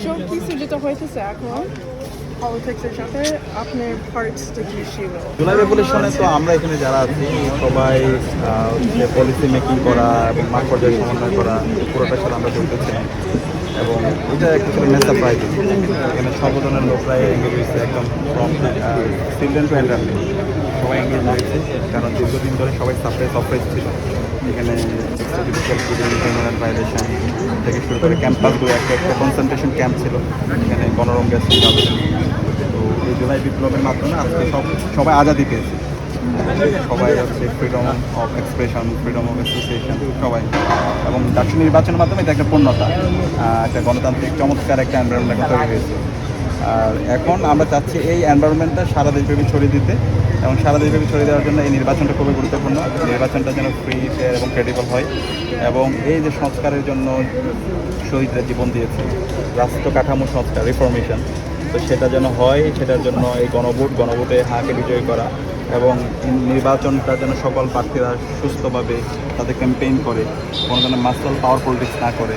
সব কিছু যেটা হইতেছে এখন পলিটিক্সের সাথে আপনার পার্টসটা কি ছিল? জুলাই রেভলিউশনে তো আমরা এখানে যারা আছি সবাই পলিসি মেকিং করা এবং মাঠ পর্যায়ে সমন্বয় করা পুরোটার সাথে আমরা জড়িত ছিলাম এবং এটা একটা ছিল মেন সারপ্রাইজ। এখানে সব ধরনের লোকরাই এঙ্গেজ হয়েছে, একদম ফ্রম চিলড্রেন টু এল্ডারলি সবাই এঙ্গেজ হয়েছে, কারণ দীর্ঘদিন ধরে সবাই সাপ্রাইজ ছিল। এখানে হিউম্যান ভায়োলেশন থেকে শুরু করে ক্যাম্পাসগুলো একটা কনসেন্ট্রেশন ক্যাম্প ছিল, এখানে গণরম গেছে। তো এই জুলাই বিপ্লবের মাধ্যমে আজকে সবাই আজাদি পেয়েছে, সবাই হচ্ছে freedom of expression, freedom of association সবাই, এবং ডাকসু নির্বাচনের মাধ্যমে এটা একটা পূর্ণতা, একটা গণতান্ত্রিক চমৎকার একটা এনভায়রনমেন্ট তৈরি হয়েছে। আর এখন আমরা চাচ্ছি এই এনভায়রনমেন্টটা সারা দেশব্যাপী ছড়িয়ে দিতে, এবং সারা দেশব্যাপী ছড়িয়ে দেওয়ার জন্য এই নির্বাচনটা খুবই গুরুত্বপূর্ণ। নির্বাচনটা যেন ফ্রি, ফেয়ার এবং ক্রেডিবল হয়, এবং এই যে সংস্কারের জন্য শহীদরা জীবন দিয়েছে, রাষ্ট্র কাঠামো সংস্কার রিফরমেশন, তো সেটা যেন হয়, সেটার জন্য এই গণভোটে হাকে বিজয়ী করা, এবং নির্বাচনটা যেন সকল প্রার্থীরা সুস্থভাবে তাদের ক্যাম্পেইন করে, কোনো ধরনের মাসল পাওয়ার পলিটিক্স না করে,